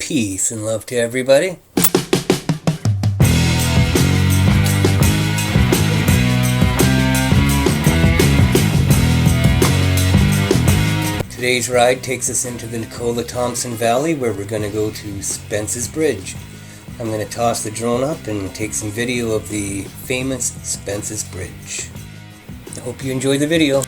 Peace and love to everybody. Today's ride takes us into the Nicola-Thompson Valley, where we're going to go to Spences Bridge. I'm going to toss the drone up and take some video of the famous Spences Bridge. I hope you enjoy the video.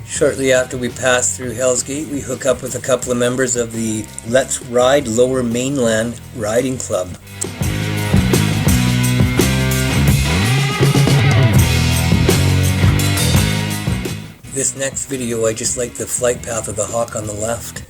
Shortly after we pass through Hell's Gate, we hook up with a couple of members of the Let's Ride Lower Mainland riding club. This next video, I just like the flight path of the hawk on the left.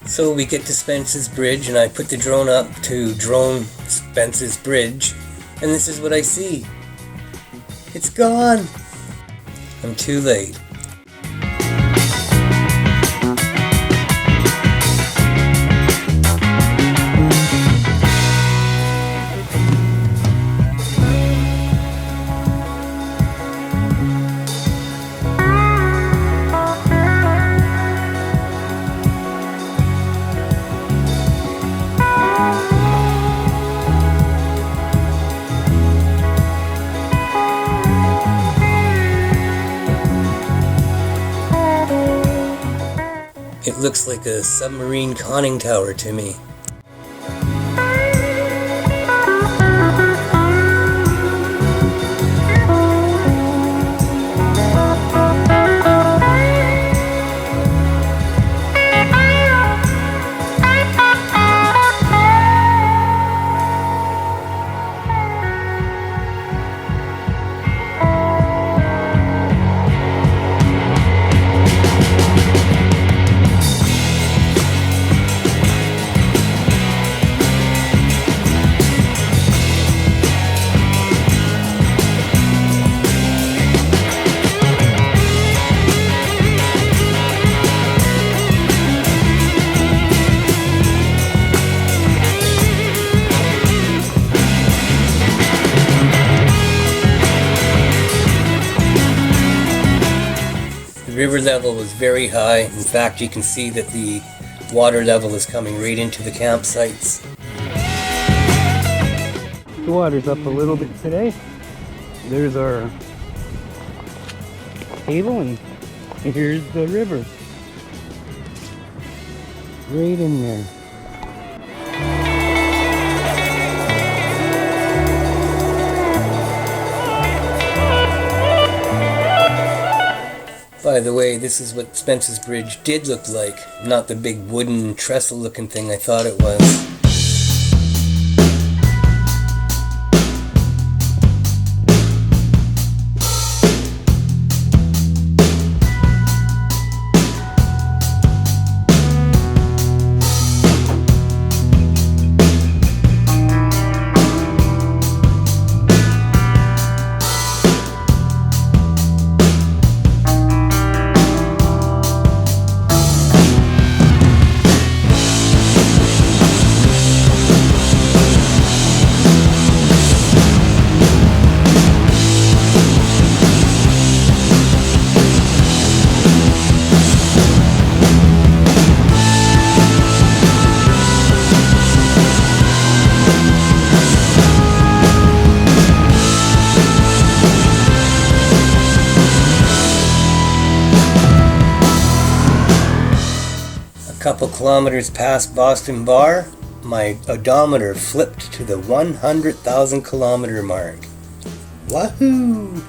So we get to Spences Bridge and I put the drone up to drone Spences Bridge, and this is what I see. It's gone. I'm too late. It looks like a submarine conning tower to me. The river level is very high. In fact, you can see that the water level is coming right into the campsites. The water's up a little bit today. There's our table and here's the river. Right in there. By the way, this is what Spences Bridge did look like, not the big wooden trestle looking thing I thought it was. Couple kilometers past Boston Bar, my odometer flipped to the 100,000 kilometer mark. Wahoo!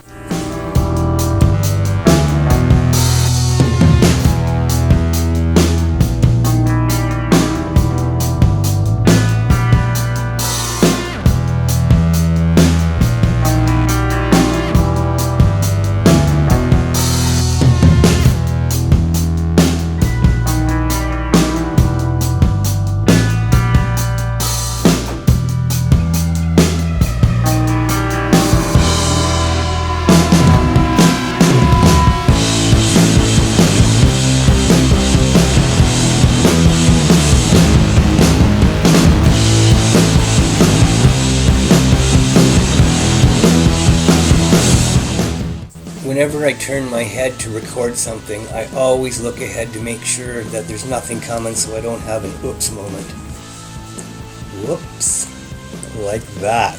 Whenever I turn my head to record something, I always look ahead to make sure that there's nothing coming so I don't have an oops moment. Whoops. Like that.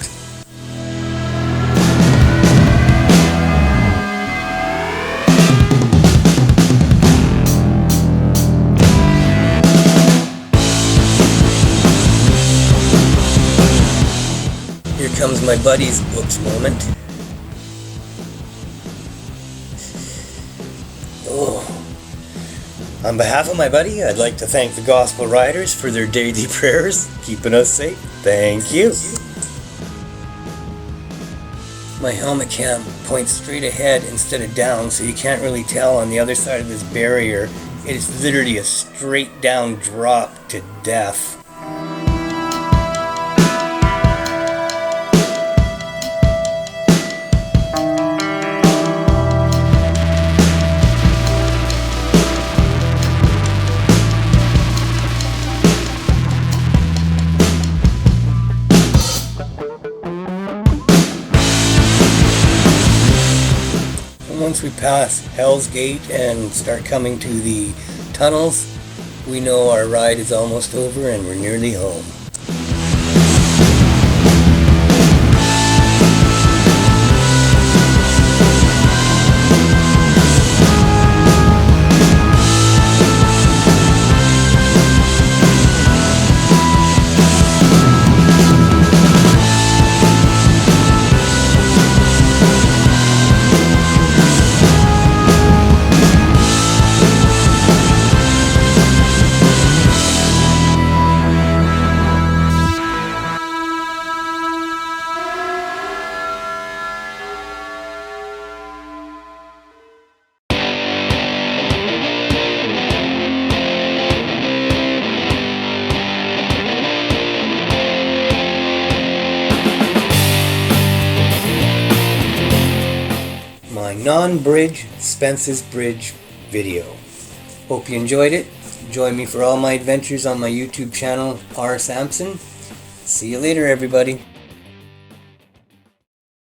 Here comes my buddy's oops moment. On behalf of my buddy, I'd like to thank the Gospel Riders for their daily prayers, keeping us safe. Thank you. My helmet cam points straight ahead instead of down, so you can't really tell on the other side of this barrier. It is literally a straight down drop to death. Once we pass Hell's Gate and start coming to the tunnels, we know our ride is almost over and we're nearly home. Non-bridge Spences Bridge video. Hope you enjoyed it. Join me for all my adventures on my YouTube channel, RSamson. See you later, everybody.